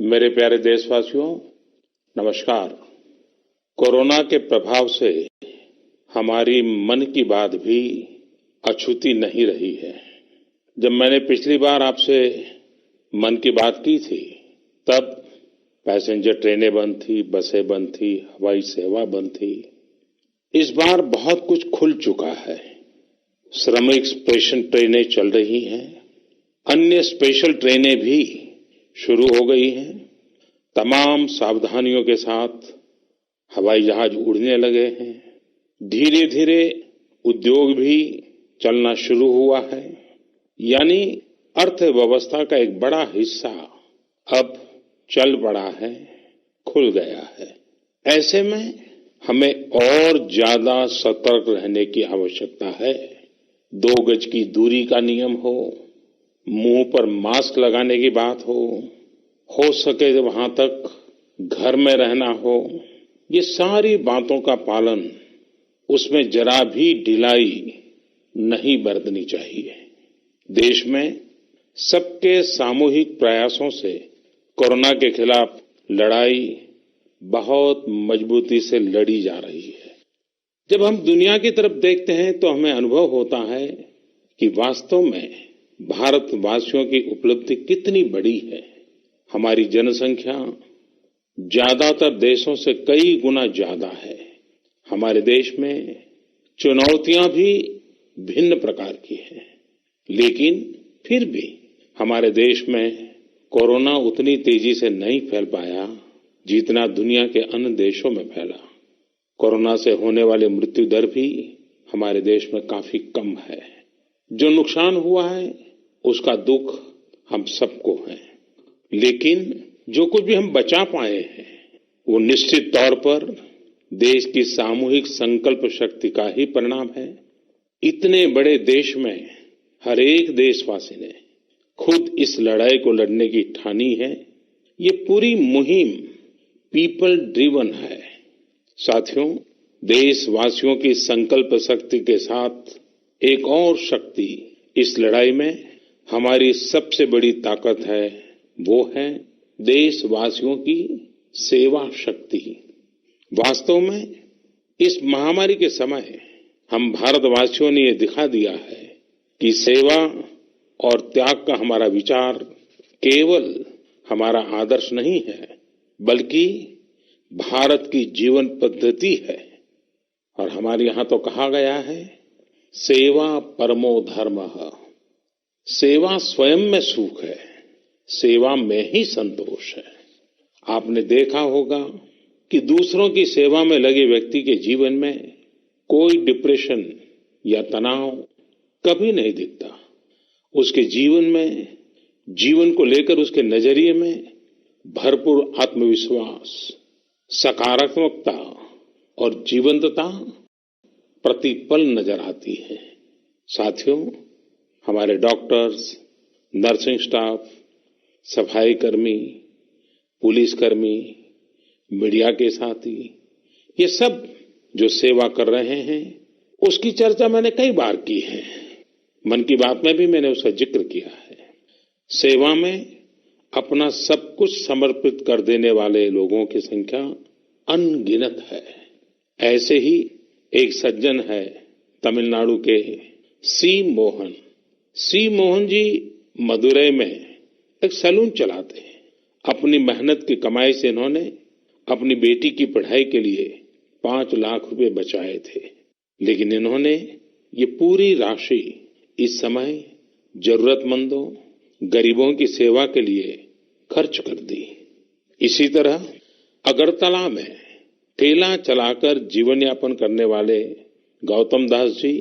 मेरे प्यारे देशवासियों, नमस्कार। कोरोना के प्रभाव से हमारी मन की बात भी अछूती नहीं रही है। जब मैंने पिछली बार आपसे मन की बात की थी, तब पैसेंजर ट्रेनें बंद थी, बसें बंद थी, हवाई सेवा बंद थी। इस बार बहुत कुछ खुल चुका है। श्रमिक स्पेशल ट्रेनें चल रही हैं, अन्य स्पेशल ट्रेनें भी शुरू हो गई हैं। तमाम सावधानियों के साथ हवाई जहाज उड़ने लगे हैं। धीरे धीरे उद्योग भी चलना शुरू हुआ है। यानी अर्थव्यवस्था का एक बड़ा हिस्सा अब चल पड़ा है, खुल गया है। ऐसे में हमें और ज्यादा सतर्क रहने की आवश्यकता है। 2 गज की दूरी का नियम हो, मुंह पर मास्क लगाने की बात हो सके वहां तक घर में रहना हो, ये सारी बातों का पालन, उसमें जरा भी ढिलाई नहीं बरतनी चाहिए। देश में सबके सामूहिक प्रयासों से कोरोना के खिलाफ लड़ाई बहुत मजबूती से लड़ी जा रही है। जब हम दुनिया की तरफ देखते हैं तो हमें अनुभव होता है कि वास्तव में भारतवासियों की उपलब्धि कितनी बड़ी है। हमारी जनसंख्या ज्यादातर देशों से कई गुना ज्यादा है। हमारे देश में चुनौतियां भी भिन्न प्रकार की हैं, लेकिन फिर भी हमारे देश में कोरोना उतनी तेजी से नहीं फैल पाया जितना दुनिया के अन्य देशों में फैला। कोरोना से होने वाली मृत्यु दर भी हमारे देश में काफी कम है। जो नुकसान हुआ है उसका दुख हम सबको है, लेकिन जो कुछ भी हम बचा पाए हैं वो निश्चित तौर पर देश की सामूहिक संकल्प शक्ति का ही परिणाम है। इतने बड़े देश में हर एक देशवासी ने खुद इस लड़ाई को लड़ने की ठानी है। ये पूरी मुहिम पीपल ड्रिवन है। साथियों, देशवासियों की संकल्प शक्ति के साथ एक और शक्ति इस लड़ाई में हमारी सबसे बड़ी ताकत है, वो है देशवासियों की सेवा शक्ति। वास्तव में इस महामारी के समय हम भारतवासियों ने ये दिखा दिया है कि सेवा और त्याग का हमारा विचार केवल हमारा आदर्श नहीं है, बल्कि भारत की जीवन पद्धति है। और हमारे यहाँ तो कहा गया है, सेवा परमो धर्मः। सेवा स्वयं में सुख है, सेवा में ही संतोष है। आपने देखा होगा कि दूसरों की सेवा में लगे व्यक्ति के जीवन में कोई डिप्रेशन या तनाव कभी नहीं दिखता। उसके जीवन में, जीवन को लेकर उसके नजरिए में भरपूर आत्मविश्वास, सकारात्मकता और जीवंतता प्रतिपल नजर आती है। साथियों, हमारे डॉक्टर्स, नर्सिंग स्टाफ, सफाई कर्मी, पुलिसकर्मी, मीडिया के साथी, ये सब जो सेवा कर रहे हैं, उसकी चर्चा मैंने कई बार की है। मन की बात में भी मैंने उसका जिक्र किया है। सेवा में अपना सब कुछ समर्पित कर देने वाले लोगों की संख्या अनगिनत है। ऐसे ही एक सज्जन है तमिलनाडु के सी मोहन। सी मोहन जी मदुरई में एक सैलून चलाते हैं। अपनी मेहनत की कमाई से इन्होंने अपनी बेटी की पढ़ाई के लिए 5 लाख रुपए बचाए थे, लेकिन इन्होंने ये पूरी राशि इस समय जरूरतमंदों, गरीबों की सेवा के लिए खर्च कर दी। इसी तरह अगरतला में ठेला चलाकर जीवन यापन करने वाले गौतम दास जी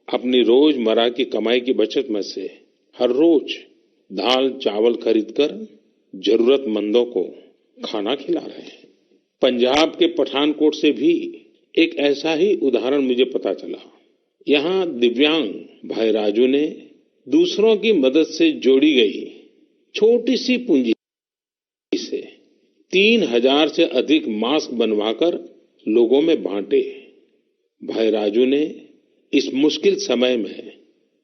अपनी रोजमर्रा की कमाई की बचत में से हर रोज दाल चावल खरीदकर जरूरतमंदों को खाना खिला रहे हैं। पंजाब के पठानकोट से भी एक ऐसा ही उदाहरण मुझे पता चला। यहाँ दिव्यांग भाई राजू ने दूसरों की मदद से जोड़ी गई छोटी सी पूंजी से 3000 से अधिक मास्क बनवाकर लोगों में बांटे। भाई राजू ने इस मुश्किल समय में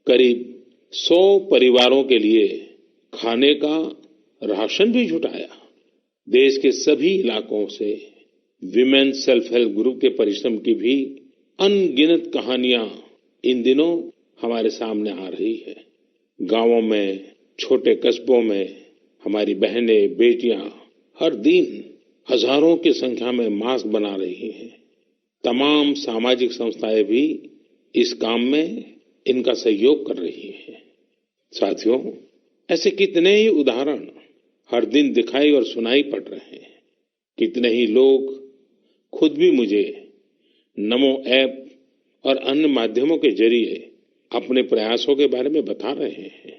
करीब 100 परिवारों के लिए खाने का राशन भी जुटाया। देश के सभी इलाकों से विमेन सेल्फ हेल्प ग्रुप के परिश्रम की भी अनगिनत कहानियां इन दिनों हमारे सामने आ रही है। गांवों में, छोटे कस्बों में हमारी बहनें, बेटियां हर दिन हजारों की संख्या में मास्क बना रही हैं। तमाम सामाजिक संस्थाएं भी इस काम में इनका सहयोग कर रही हैं। साथियों, ऐसे कितने ही उदाहरण हर दिन दिखाई और सुनाई पड़ रहे हैं। कितने ही लोग खुद भी मुझे नमो ऐप और अन्य माध्यमों के जरिए अपने प्रयासों के बारे में बता रहे हैं।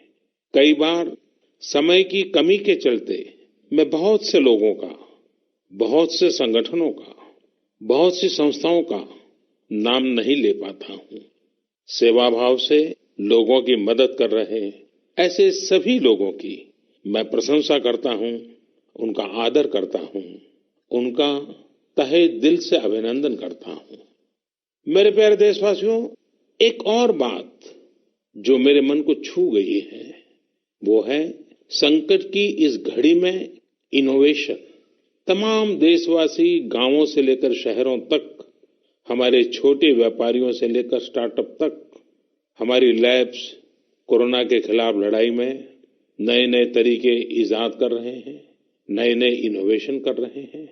कई बार समय की कमी के चलते मैं बहुत से लोगों का, बहुत से संगठनों का, बहुत सी संस्थाओं का नाम नहीं ले पाता हूं। सेवा भाव से लोगों की मदद कर रहे ऐसे सभी लोगों की मैं प्रशंसा करता हूं, उनका आदर करता हूं, उनका तहे दिल से अभिनंदन करता हूं। मेरे प्यारे देशवासियों, एक और बात जो मेरे मन को छू गई है वो है संकट की इस घड़ी में इनोवेशन। तमाम देशवासी गांवों से लेकर शहरों तक, हमारे छोटे व्यापारियों से लेकर स्टार्टअप तक, हमारी लैब्स कोरोना के खिलाफ लड़ाई में नए नए तरीके इजाद कर रहे हैं, नए नए इनोवेशन कर रहे हैं।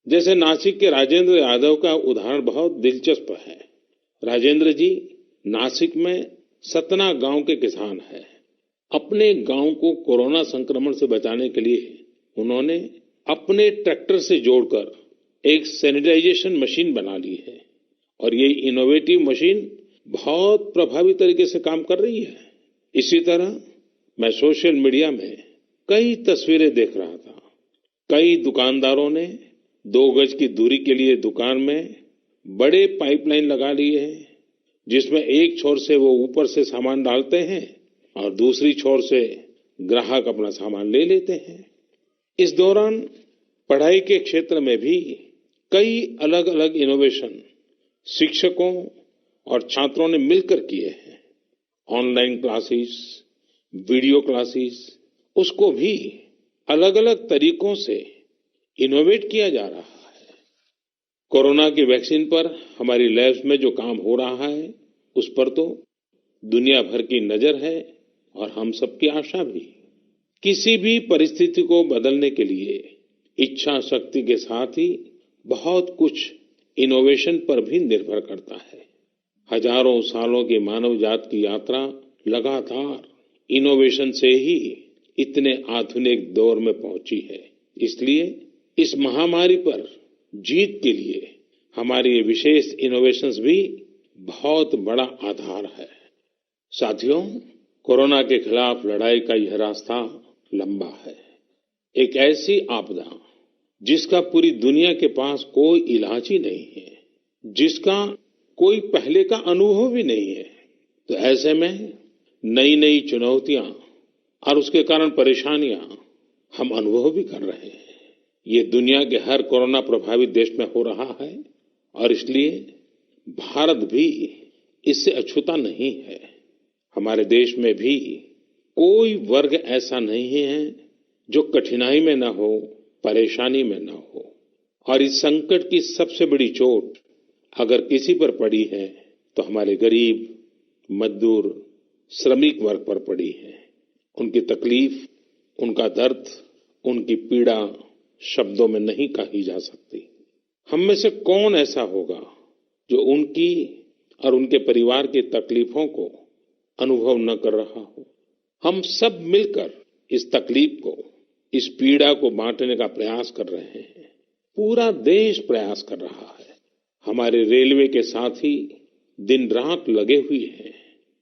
जैसे नासिक के राजेंद्र यादव का उदाहरण बहुत दिलचस्प है। राजेंद्र जी नासिक में सतना गांव के किसान हैं। अपने गांव को कोरोना संक्रमण से बचाने के लिए उन्होंने अपने ट्रैक्टर से जोड़कर एक सैनिटाइजेशन मशीन बना ली है और ये इनोवेटिव मशीन बहुत प्रभावी तरीके से काम कर रही है। इसी तरह मैं सोशल मीडिया में कई तस्वीरें देख रहा था। कई दुकानदारों ने 2 गज की दूरी के लिए दुकान में बड़े पाइपलाइन लगा लिए हैं, जिसमें एक छोर से वो ऊपर से सामान डालते हैं और दूसरी छोर से ग्राहक अपना सामान ले लेते हैं। इस दौरान पढ़ाई के क्षेत्र में भी कई अलग अलग इनोवेशन शिक्षकों और छात्रों ने मिलकर किए हैं। ऑनलाइन क्लासेस, वीडियो क्लासेस, उसको भी अलग अलग तरीकों से इनोवेट किया जा रहा है। कोरोना की वैक्सीन पर हमारी लैब्स में जो काम हो रहा है उस पर तो दुनिया भर की नजर है और हम सबकी आशा भी। किसी भी परिस्थिति को बदलने के लिए इच्छा शक्ति के साथ ही बहुत कुछ इनोवेशन पर भी निर्भर करता है। हजारों सालों की मानव जात की यात्रा लगातार इनोवेशन से ही इतने आधुनिक दौर में पहुंची है। इसलिए इस महामारी पर जीत के लिए हमारी ये विशेष इनोवेशंस भी बहुत बड़ा आधार है। साथियों, कोरोना के खिलाफ लड़ाई का यह रास्ता लंबा है। एक ऐसी आपदा जिसका पूरी दुनिया के पास कोई इलाज ही नहीं है, जिसका कोई पहले का अनुभव भी नहीं है, तो ऐसे में नई नई चुनौतियां और उसके कारण परेशानियां हम अनुभव भी कर रहे हैं। ये दुनिया के हर कोरोना प्रभावित देश में हो रहा है और इसलिए भारत भी इससे अछूता नहीं है। हमारे देश में भी कोई वर्ग ऐसा नहीं है जो कठिनाई में न हो, परेशानी में न हो। और इस संकट की सबसे बड़ी चोट अगर किसी पर पड़ी है तो हमारे गरीब, मजदूर, श्रमिक वर्ग पर पड़ी है। उनकी तकलीफ, उनका दर्द, उनकी पीड़ा शब्दों में नहीं कही जा सकती। हम में से कौन ऐसा होगा जो उनकी और उनके परिवार की तकलीफों को अनुभव न कर रहा हो। हम सब मिलकर इस तकलीफ को, इस पीड़ा को बांटने का प्रयास कर रहे हैं। पूरा देश प्रयास कर रहा है। हमारे रेलवे के साथी दिन रात लगे हुए हैं।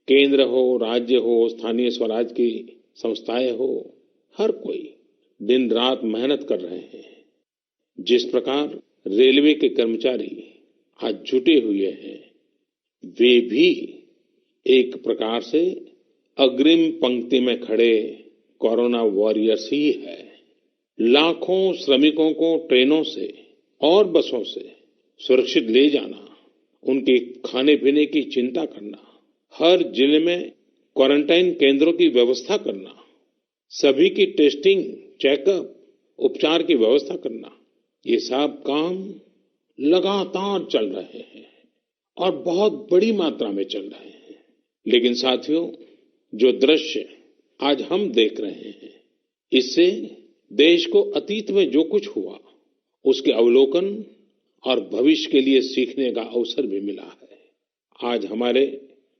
केंद्र हो, राज्य हो, स्थानीय स्वराज की संस्थाएं हो, हर कोई दिन रात मेहनत कर रहे हैं। जिस प्रकार रेलवे के कर्मचारी आज जुटे हुए हैं, वे भी एक प्रकार से अग्रिम पंक्ति में खड़े कोरोना वॉरियर्स ही है। लाखों श्रमिकों को ट्रेनों से और बसों से सुरक्षित ले जाना, उनके खाने पीने की चिंता करना, हर जिले में क्वारंटाइन केंद्रों की व्यवस्था करना, सभी की टेस्टिंग, चेकअप, उपचार की व्यवस्था करना, ये सब काम लगातार चल रहे हैं और बहुत बड़ी मात्रा में चल रहे हैं। लेकिन साथियों, जो दृश्य आज हम देख रहे हैं, इससे देश को अतीत में जो कुछ हुआ उसके अवलोकन और भविष्य के लिए सीखने का अवसर भी मिला है। आज हमारे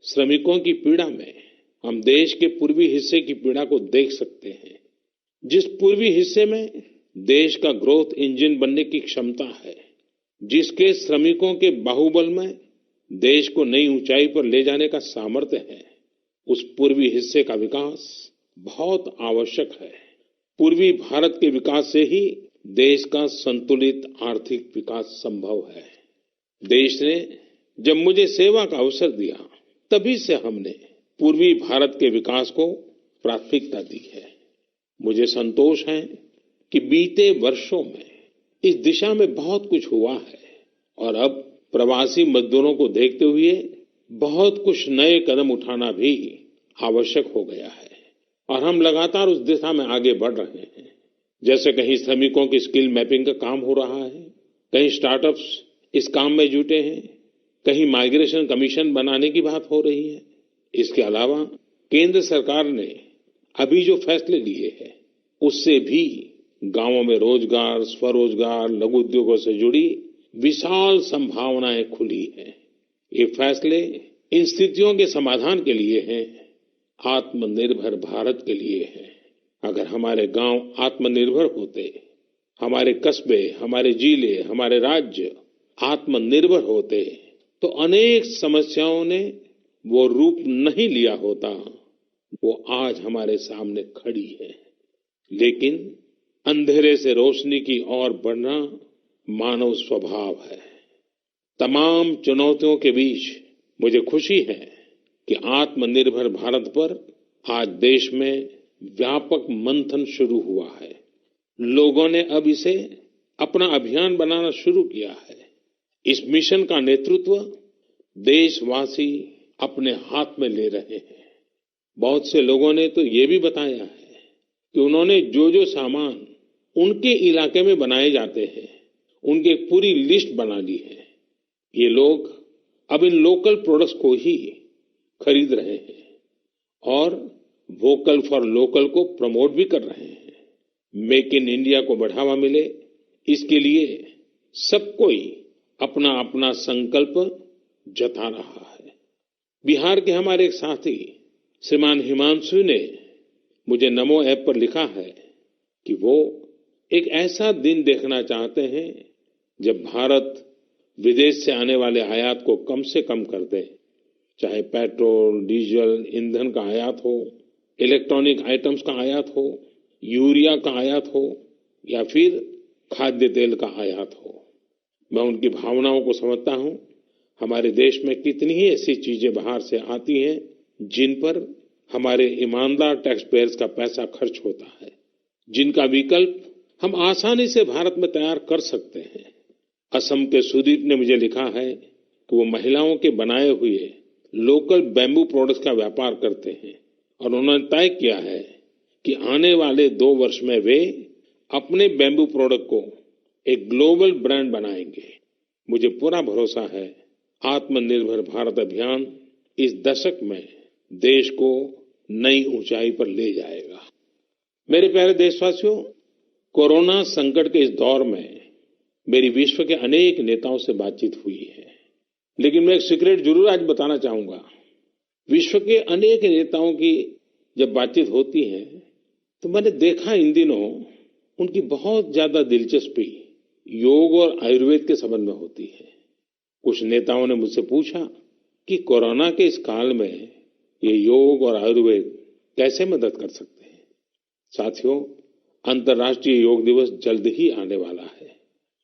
श्रमिकों की पीड़ा में हम देश के पूर्वी हिस्से की पीड़ा को देख सकते हैं। जिस पूर्वी हिस्से में देश का ग्रोथ इंजन बनने की क्षमता है, जिसके श्रमिकों के बाहुबल में देश को नई ऊंचाई पर ले जाने का सामर्थ्य है, उस पूर्वी हिस्से का विकास बहुत आवश्यक है। पूर्वी भारत के विकास से ही देश का संतुलित आर्थिक विकास संभव है। देश ने जब मुझे सेवा का अवसर दिया, तभी से हमने पूर्वी भारत के विकास को प्राथमिकता दी है। मुझे संतोष है कि बीते वर्षों में इस दिशा में बहुत कुछ हुआ है और अब प्रवासी मजदूरों को देखते हुए बहुत कुछ नए कदम उठाना भी आवश्यक हो गया है और हम लगातार उस दिशा में आगे बढ़ रहे हैं। जैसे कहीं श्रमिकों की स्किल मैपिंग का काम हो रहा है, कहीं स्टार्टअप्स इस काम में जुटे हैं, कहीं माइग्रेशन कमीशन बनाने की बात हो रही है। इसके अलावा केंद्र सरकार ने अभी जो फैसले लिए हैं, उससे भी गांवों में रोजगार, स्वरोजगार, लघु उद्योगों से जुड़ी विशाल संभावनाएं खुली हैं। ये फैसले इन स्थितियों के समाधान के लिए हैं, आत्मनिर्भर भारत के लिए हैं। अगर हमारे गांव आत्मनिर्भर होते, हमारे कस्बे, हमारे जिले, हमारे राज्य आत्मनिर्भर होते, तो अनेक समस्याओं ने वो रूप नहीं लिया होता, वो आज हमारे सामने खड़ी है। लेकिन अंधेरे से रोशनी की ओर बढ़ना मानव स्वभाव है। तमाम चुनौतियों के बीच मुझे खुशी है कि आत्मनिर्भर भारत पर आज देश में व्यापक मंथन शुरू हुआ है। लोगों ने अब इसे अपना अभियान बनाना शुरू किया है। इस मिशन का नेतृत्व देशवासी अपने हाथ में ले रहे हैं। बहुत से लोगों ने तो ये भी बताया है कि उन्होंने जो जो सामान उनके इलाके में बनाए जाते हैं, उनकी एक पूरी लिस्ट बना ली है। ये लोग अब इन लोकल प्रोडक्ट्स को ही खरीद रहे हैं और वोकल फॉर लोकल को प्रमोट भी कर रहे हैं। मेक इन इंडिया को बढ़ावा मिले, इसके लिए सब कोई अपना अपना संकल्प जता रहा है। बिहार के हमारे एक साथी श्रीमान हिमांशु ने मुझे नमो ऐप पर लिखा है कि वो एक ऐसा दिन देखना चाहते हैं जब भारत विदेश से आने वाले आयात को कम से कम कर दे, चाहे पेट्रोल, डीजल, ईंधन का आयात हो, इलेक्ट्रॉनिक आइटम्स का आयात हो, यूरिया का आयात हो या फिर खाद्य तेल का आयात हो। मैं उनकी भावनाओं को समझता हूं। हमारे देश में कितनी ही ऐसी चीजें बाहर से आती हैं जिन पर हमारे ईमानदार टैक्स पेयर्स का पैसा खर्च होता है, जिनका विकल्प हम आसानी से भारत में तैयार कर सकते हैं। असम के सुदीप ने मुझे लिखा है कि वो महिलाओं के बनाए हुए लोकल बैम्बू प्रोडक्ट्स का व्यापार करते हैं और उन्होंने तय किया है कि आने वाले 2 वर्ष में वे अपने बैम्बू प्रोडक्ट को एक ग्लोबल ब्रांड बनाएंगे। मुझे पूरा भरोसा है आत्मनिर्भर भारत अभियान इस दशक में देश को नई ऊंचाई पर ले जाएगा। मेरे प्यारे देशवासियों, कोरोना संकट के इस दौर में मेरी विश्व के अनेक नेताओं से बातचीत हुई है, लेकिन मैं एक सीक्रेट जरूर आज बताना चाहूंगा। विश्व के अनेक नेताओं की जब बातचीत होती है तो मैंने देखा इन दिनों उनकी बहुत ज्यादा दिलचस्पी योग और आयुर्वेद के संबंध में होती है। कुछ नेताओं ने मुझसे पूछा कि कोरोना के इस काल में ये योग और आयुर्वेद कैसे मदद कर सकते हैं। साथियों, अंतर्राष्ट्रीय योग दिवस जल्द ही आने वाला है।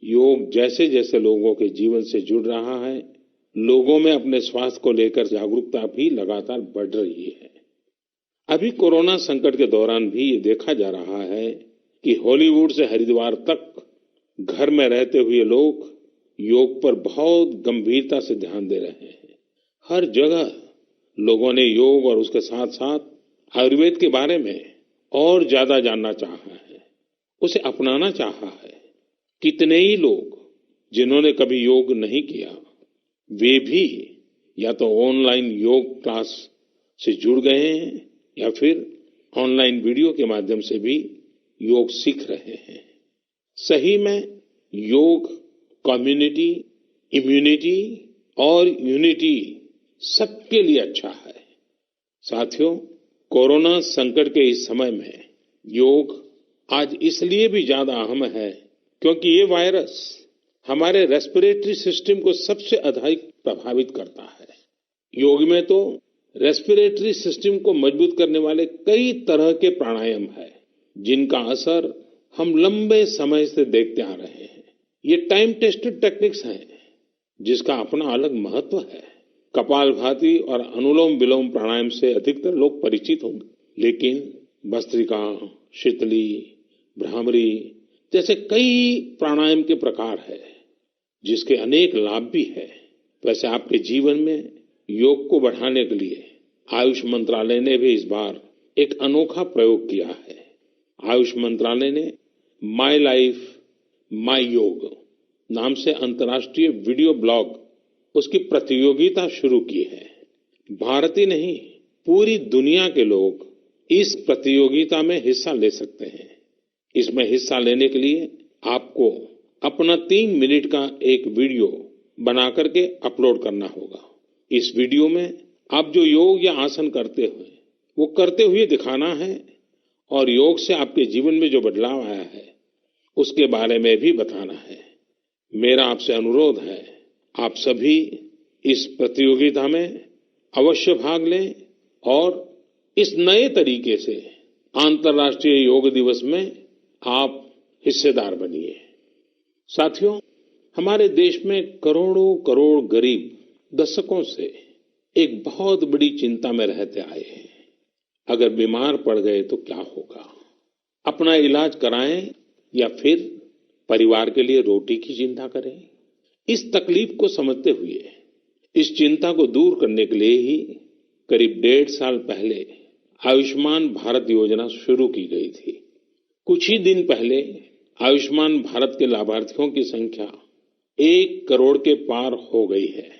योग जैसे जैसे लोगों के जीवन से जुड़ रहा है, लोगों में अपने स्वास्थ्य को लेकर जागरूकता भी लगातार बढ़ रही है। अभी कोरोना संकट के दौरान भी ये देखा जा रहा है कि हॉलीवुड से हरिद्वार तक घर में रहते हुए लोग योग पर बहुत गंभीरता से ध्यान दे रहे हैं। हर जगह लोगों ने योग और उसके साथ साथ आयुर्वेद के बारे में और ज्यादा जानना चाहा है। उसे अपनाना चाहा है। कितने ही लोग जिन्होंने कभी योग नहीं किया, वे भी या तो ऑनलाइन योग क्लास से जुड़ गए हैं या फिर ऑनलाइन वीडियो के माध्यम से भी योग सीख रहे हैं। सही में योग कम्युनिटी, इम्यूनिटी और यूनिटी सबके लिए अच्छा है। साथियों, कोरोना संकट के इस समय में योग आज इसलिए भी ज्यादा अहम है क्योंकि ये वायरस हमारे रेस्पिरेटरी सिस्टम को सबसे अधिक प्रभावित करता है। योग में तो रेस्पिरेटरी सिस्टम को मजबूत करने वाले कई तरह के प्राणायाम है, जिनका असर हम लंबे समय से देखते आ रहे हैं। ये टाइम टेस्टेड टेक्निक्स हैं, जिसका अपना अलग महत्व है। कपालभाति और अनुलोम विलोम प्राणायाम से अधिकतर लोग परिचित होंगे, लेकिन भस्त्रिका, शीतली, भ्रामरी जैसे कई प्राणायाम के प्रकार है, जिसके अनेक लाभ भी है। वैसे आपके जीवन में योग को बढ़ाने के लिए आयुष मंत्रालय ने भी इस बार एक अनोखा प्रयोग किया है। आयुष मंत्रालय ने माय लाइफ माय योग नाम से अंतर्राष्ट्रीय वीडियो ब्लॉग उसकी प्रतियोगिता शुरू की है। भारत ही नहीं, पूरी दुनिया के लोग इस प्रतियोगिता में हिस्सा ले सकते हैं। इसमें हिस्सा लेने के लिए आपको अपना 3 मिनट का एक वीडियो बना करके अपलोड करना होगा। इस वीडियो में आप जो योग या आसन करते हुए वो करते हुए दिखाना है और योग से आपके जीवन में जो बदलाव आया है उसके बारे में भी बताना है। मेरा आपसे अनुरोध है, आप सभी इस प्रतियोगिता में अवश्य भाग लें और इस नए तरीके से अंतर्राष्ट्रीय योग दिवस में आप हिस्सेदार बनिए। साथियों, हमारे देश में करोड़ों करोड़ गरीब दशकों से एक बहुत बड़ी चिंता में रहते आए हैं। अगर बीमार पड़ गए तो क्या होगा? अपना इलाज कराएं या फिर परिवार के लिए रोटी की चिंता करें? इस तकलीफ को समझते हुए इस चिंता को दूर करने के लिए ही करीब 1.5 साल पहले आयुष्मान भारत योजना शुरू की गई थी। कुछ ही दिन पहले आयुष्मान भारत के लाभार्थियों की संख्या 1 करोड़ के पार हो गई है।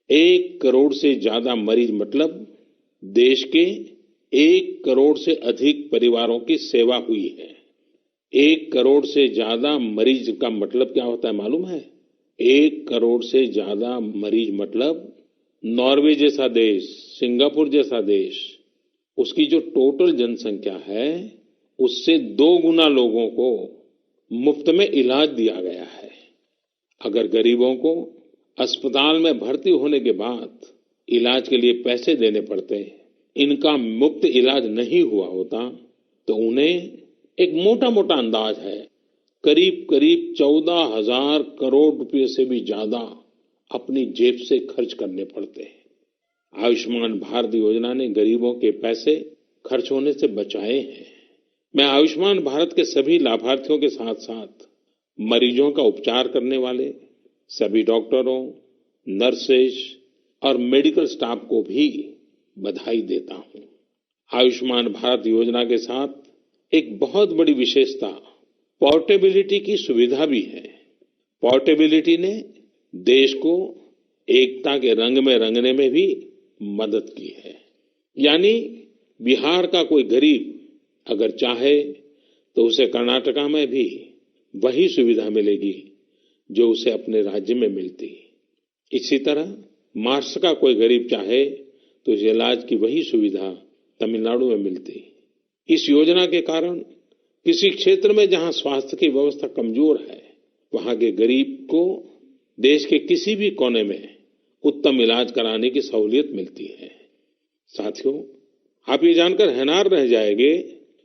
1 करोड़ से ज्यादा मरीज मतलब देश के 1 करोड़ से अधिक परिवारों की सेवा हुई है। 1 करोड़ से ज्यादा मरीज का मतलब क्या होता है मालूम है? 1 करोड़ से ज्यादा मरीज मतलब नॉर्वे जैसा देश, सिंगापुर जैसा देश, उसकी जो टोटल जनसंख्या है उससे 2 गुना लोगों को मुफ्त में इलाज दिया गया है। अगर गरीबों को अस्पताल में भर्ती होने के बाद इलाज के लिए पैसे देने पड़ते, इनका मुफ्त इलाज नहीं हुआ होता तो उन्हें एक मोटा मोटा अंदाज है करीब करीब 14,000 करोड़ रुपए से भी ज्यादा अपनी जेब से खर्च करने पड़ते हैं। आयुष्मान भारत योजना ने गरीबों के पैसे खर्च होने से बचाए हैं। मैं आयुष्मान भारत के सभी लाभार्थियों के साथ साथ मरीजों का उपचार करने वाले सभी डॉक्टरों, नर्सेज और मेडिकल स्टाफ को भी बधाई देता हूं। आयुष्मान भारत योजना के साथ एक बहुत बड़ी विशेषता पोर्टेबिलिटी की सुविधा भी है। पोर्टेबिलिटी ने देश को एकता के रंग में रंगने में भी मदद की है। यानी बिहार का कोई गरीब अगर चाहे तो उसे कर्नाटका में भी वही सुविधा मिलेगी जो उसे अपने राज्य में मिलती। इसी तरह महाराष्ट्र का कोई गरीब चाहे तो उसे इलाज की वही सुविधा तमिलनाडु में मिलती। इस योजना के कारण किसी क्षेत्र में जहां स्वास्थ्य की व्यवस्था कमजोर है, वहां के गरीब को देश के किसी भी कोने में उत्तम इलाज कराने की सहूलियत मिलती है। साथियों, आप ये जानकर हैरान रह जाएंगे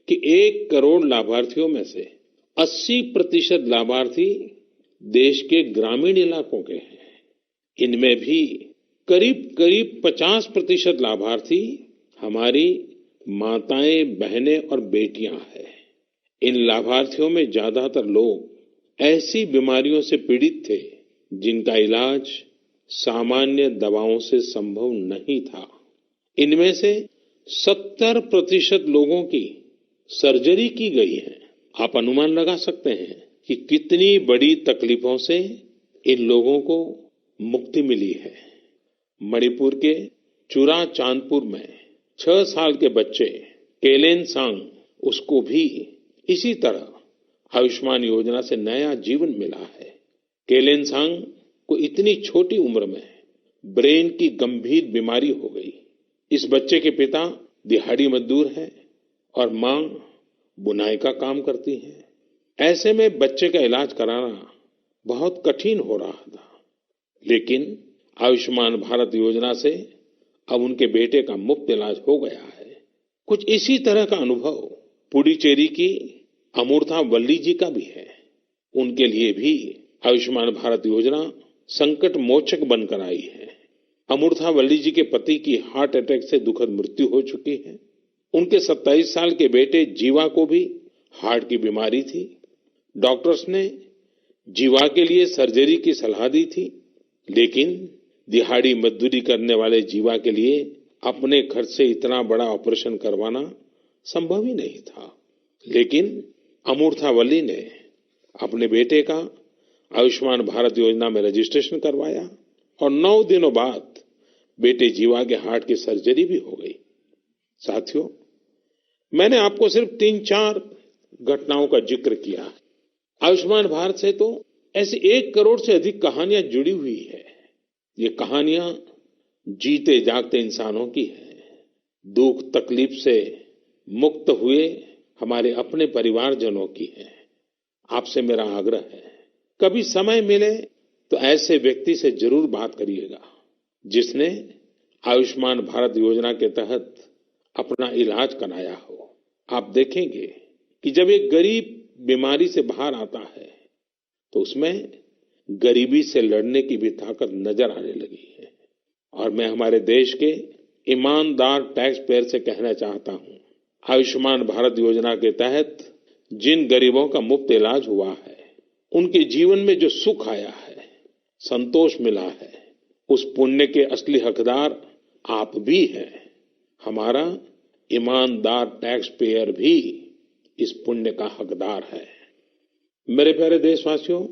कि 1 करोड़ लाभार्थियों में से 80% लाभार्थी देश के ग्रामीण इलाकों के हैं। इनमें भी करीब करीब 50% लाभार्थी हमारी माताएं, बहनें और बेटियां हैं। इन लाभार्थियों में ज्यादातर लोग ऐसी बीमारियों से पीड़ित थे जिनका इलाज सामान्य दवाओं से संभव नहीं था। इनमें से 70% लोगों की सर्जरी की गई है। आप अनुमान लगा सकते हैं कि कितनी बड़ी तकलीफों से इन लोगों को मुक्ति मिली है। मणिपुर के चुरा चांदपुर में 6 साल के बच्चे केलेनसांग, उसको भी इसी तरह आयुष्मान योजना से नया जीवन मिला है। केलेनसांग को इतनी छोटी उम्र में ब्रेन की गंभीर बीमारी हो गई। इस बच्चे के पिता दिहाड़ी मजदूर हैं और मां बुनाई का काम करती हैं। ऐसे में बच्चे का इलाज कराना बहुत कठिन हो रहा था, लेकिन आयुष्मान भारत योजना से अब उनके बेटे का मुफ्त इलाज हो गया है। कुछ इसी तरह का अनुभव पुडुचेरी की अमूर्था वल्ली जी का भी है। उनके लिए भी आयुष्मान भारत योजना संकट मोचक बनकर आई है। अमूर्था वल्ली जी के पति की हार्ट अटैक से दुखद मृत्यु हो चुकी है। उनके 27 साल के बेटे जीवा को भी हार्ट की बीमारी थी। डॉक्टर्स ने जीवा के लिए सर्जरी की सलाह दी थी, लेकिन दिहाड़ी मजदूरी करने वाले जीवा के लिए अपने खर्च से इतना बड़ा ऑपरेशन करवाना संभव ही नहीं था। लेकिन अमूर्था वल्ली ने अपने बेटे का आयुष्मान भारत योजना में रजिस्ट्रेशन करवाया और 9 दिनों बाद बेटे जीवा के हार्ट की सर्जरी भी हो गई। साथियों, मैंने आपको सिर्फ 3-4 घटनाओं का जिक्र किया। आयुष्मान भारत से तो ऐसी 1 करोड़ से अधिक कहानियां जुड़ी हुई है। ये कहानियां जीते जागते इंसानों की है। दुख तकलीफ से मुक्त हुए हमारे अपने परिवारजनों की है। आपसे मेरा आग्रह है, कभी समय मिले तो ऐसे व्यक्ति से जरूर बात करिएगा जिसने आयुष्मान भारत योजना के तहत अपना इलाज कराया हो। आप देखेंगे कि जब एक गरीब बीमारी से बाहर आता है तो उसमें गरीबी से लड़ने की भी ताकत नजर आने लगी है। और मैं हमारे देश के ईमानदार टैक्स पेयर से कहना चाहता हूं, आयुष्मान भारत योजना के तहत जिन गरीबों का मुफ्त इलाज हुआ है, उनके जीवन में जो सुख आया है, संतोष मिला है, उस पुण्य के असली हकदार आप भी हैं। हमारा ईमानदार टैक्स पेयर भी इस पुण्य का हकदार है। मेरे प्यारे देशवासियों,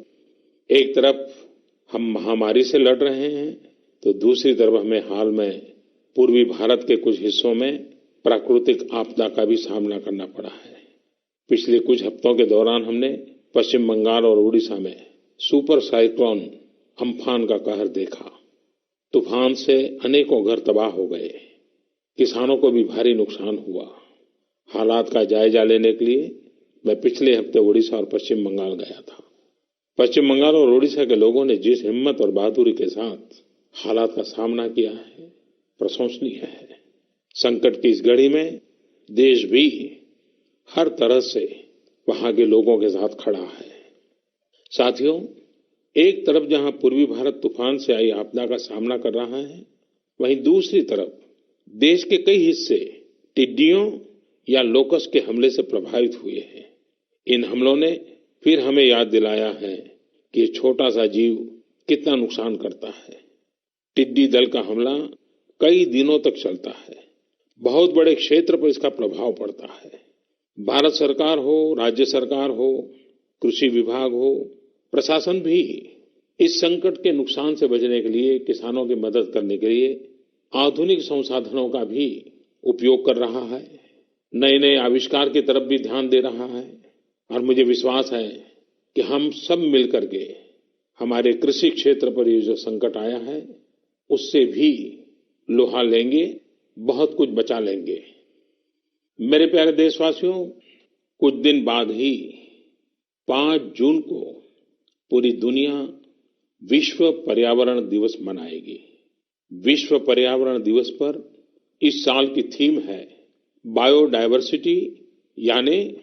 एक तरफ हम महामारी से लड़ रहे हैं तो दूसरी तरफ हमें हाल में पूर्वी भारत के कुछ हिस्सों में प्राकृतिक आपदा का भी सामना करना पड़ा है। पिछले कुछ हफ्तों के दौरान हमने पश्चिम बंगाल और उड़ीसा में सुपर साइक्लोन अम्फान का कहर देखा। तूफान से अनेकों घर तबाह हो गए, किसानों को भी भारी नुकसान हुआ। हालात का जायजा लेने के लिए मैं पिछले हफ्ते उड़ीसा और पश्चिम बंगाल गया था। पश्चिम बंगाल और उड़ीसा के लोगों ने जिस हिम्मत और बहादुरी के साथ हालात का सामना किया है, प्रशंसनीय है। संकट की इस घड़ी में देश भी हर तरह से वहां के लोगों के साथ खड़ा है। साथियों, एक तरफ जहां पूर्वी भारत तूफान से आई आपदा का सामना कर रहा है, वहीं दूसरी तरफ देश के कई हिस्से टिड्डियों या लोकस्ट के हमले से प्रभावित हुए हैं। इन हमलों ने फिर हमें याद दिलाया है कि ये छोटा सा जीव कितना नुकसान करता है। टिड्डी दल का हमला कई दिनों तक चलता है। बहुत बड़े क्षेत्र पर इसका प्रभाव पड़ता है। भारत सरकार हो, राज्य सरकार हो, कृषि विभाग हो, प्रशासन भी इस संकट के नुकसान से बचने के लिए, किसानों की मदद करने के लिए आधुनिक संसाधनों का भी उपयोग कर रहा है। नए नए आविष्कार की तरफ भी ध्यान दे रहा है। और मुझे विश्वास है कि हम सब मिलकर के हमारे कृषि क्षेत्र पर ये जो संकट आया है, उससे भी लोहा लेंगे, बहुत कुछ बचा लेंगे। मेरे प्यारे देशवासियों, कुछ दिन बाद ही 5 जून को पूरी दुनिया विश्व पर्यावरण दिवस मनाएगी। विश्व पर्यावरण दिवस पर इस साल की थीम है बायोडायवर्सिटी, यानी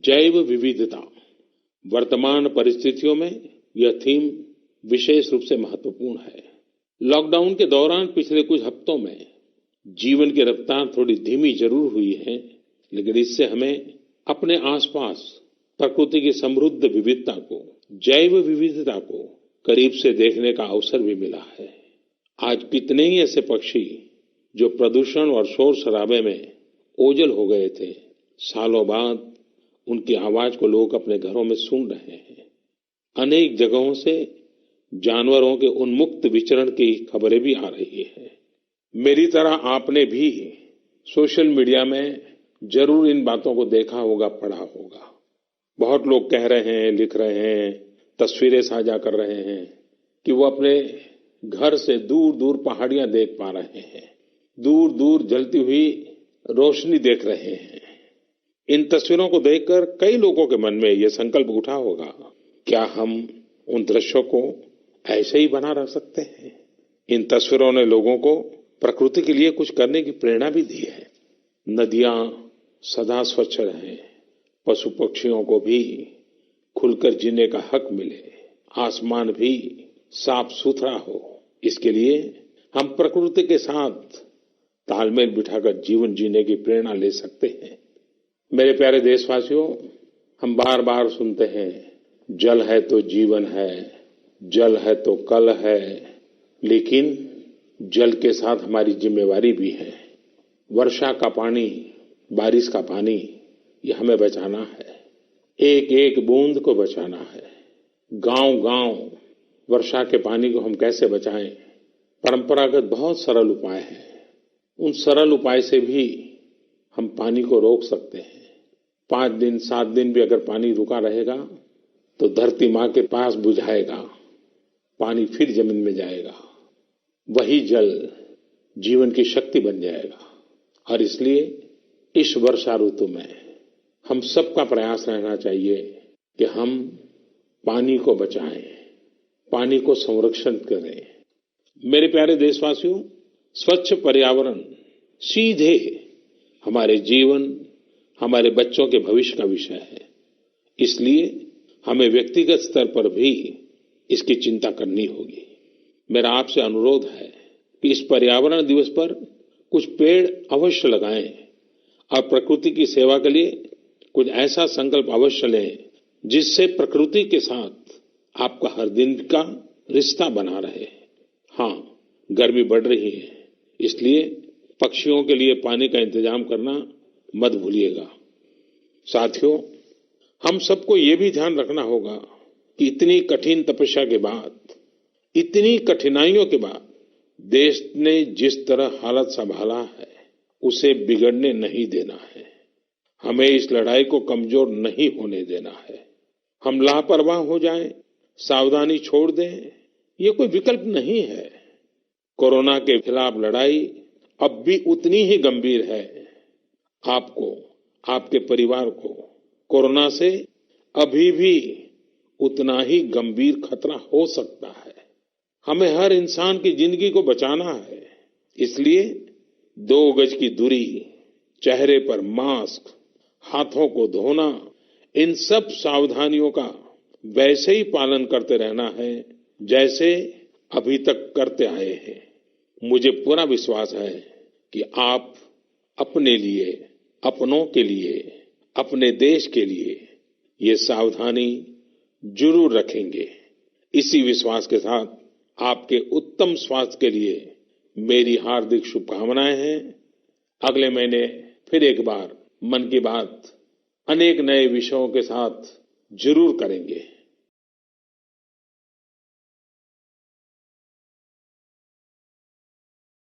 जैव विविधता। वर्तमान परिस्थितियों में यह थीम विशेष रूप से महत्वपूर्ण है। लॉकडाउन के दौरान पिछले कुछ हफ्तों में जीवन की रफ्तार थोड़ी धीमी जरूर हुई है, लेकिन इससे हमें अपने आसपास प्रकृति की समृद्ध विविधता को, जैव विविधता को करीब से देखने का अवसर भी मिला है। आज कितने ही ऐसे पक्षी जो प्रदूषण और शोर शराबे में ओझल हो गए थे, सालों बाद उनकी आवाज को लोग अपने घरों में सुन रहे हैं। अनेक जगहों से जानवरों के उन्मुक्त विचरण की खबरें भी आ रही हैं। मेरी तरह आपने भी सोशल मीडिया में जरूर इन बातों को देखा होगा, पढ़ा होगा। बहुत लोग कह रहे हैं, लिख रहे हैं, तस्वीरें साझा कर रहे हैं कि वो अपने घर से दूर दूर पहाड़ियां देख पा रहे हैं, दूर दूर जलती हुई रोशनी देख रहे हैं। इन तस्वीरों को देखकर कई लोगों के मन में ये संकल्प उठा होगा, क्या हम उन दृश्यों को ऐसे ही बना रख सकते हैं? इन तस्वीरों ने लोगों को प्रकृति के लिए कुछ करने की प्रेरणा भी दी है। नदियां सदा स्वच्छ रहें, पशु पक्षियों को भी खुलकर जीने का हक मिले, आसमान भी साफ सुथरा हो, इसके लिए हम प्रकृति के साथ तालमेल बिठाकर जीवन जीने की प्रेरणा ले सकते हैं। मेरे प्यारे देशवासियों, हम बार बार सुनते हैं, जल है तो जीवन है, जल है तो कल है, लेकिन जल के साथ हमारी जिम्मेवारी भी है। वर्षा का पानी, बारिश का पानी, ये हमें बचाना है, एक एक बूंद को बचाना है। गांव गांव वर्षा के पानी को हम कैसे बचाएं? परंपरागत बहुत सरल उपाय हैं। उन सरल उपाय से भी हम पानी को रोक सकते हैं। 5 दिन 7 दिन भी अगर पानी रुका रहेगा तो धरती माँ के पास बुझाएगा, पानी फिर जमीन में जाएगा, वही जल जीवन की शक्ति बन जाएगा। और इसलिए इस वर्षा ऋतु में हम सबका प्रयास रहना चाहिए कि हम पानी को बचाएं, पानी को संरक्षण करें। मेरे प्यारे देशवासियों, स्वच्छ पर्यावरण सीधे हमारे जीवन, हमारे बच्चों के भविष्य का विषय है। इसलिए हमें व्यक्तिगत स्तर पर भी इसकी चिंता करनी होगी। मेरा आपसे अनुरोध है कि इस पर्यावरण दिवस पर कुछ पेड़ अवश्य लगाएं और प्रकृति की सेवा के लिए कुछ ऐसा संकल्प अवश्य लें जिससे प्रकृति के साथ आपका हर दिन का रिश्ता बना रहे। हाँ, गर्मी बढ़ रही है, इसलिए पक्षियों के लिए पानी का इंतजाम करना मत भूलिएगा। साथियों, हम सबको ये भी ध्यान रखना होगा कि इतनी कठिन तपस्या के बाद, इतनी कठिनाइयों के बाद देश ने जिस तरह हालत संभाला है, उसे बिगड़ने नहीं देना है। हमें इस लड़ाई को कमजोर नहीं होने देना है। हम लापरवाह हो जाएं, सावधानी छोड़ दें, ये कोई विकल्प नहीं है। कोरोना के खिलाफ लड़ाई अब भी उतनी ही गंभीर है। आपको, आपके परिवार को कोरोना से अभी भी उतना ही गंभीर खतरा हो सकता है। हमें हर इंसान की जिंदगी को बचाना है। इसलिए 2 गज की दूरी, चेहरे पर मास्क, हाथों को धोना, इन सब सावधानियों का वैसे ही पालन करते रहना है जैसे अभी तक करते आए हैं। मुझे पूरा विश्वास है कि आप अपने लिए, अपनों के लिए, अपने देश के लिए ये सावधानी जरूर रखेंगे। इसी विश्वास के साथ आपके उत्तम स्वास्थ्य के लिए मेरी हार्दिक शुभकामनाएं हैं। अगले महीने फिर एक बार मन की बात अनेक नए विषयों के साथ जरूर करेंगे।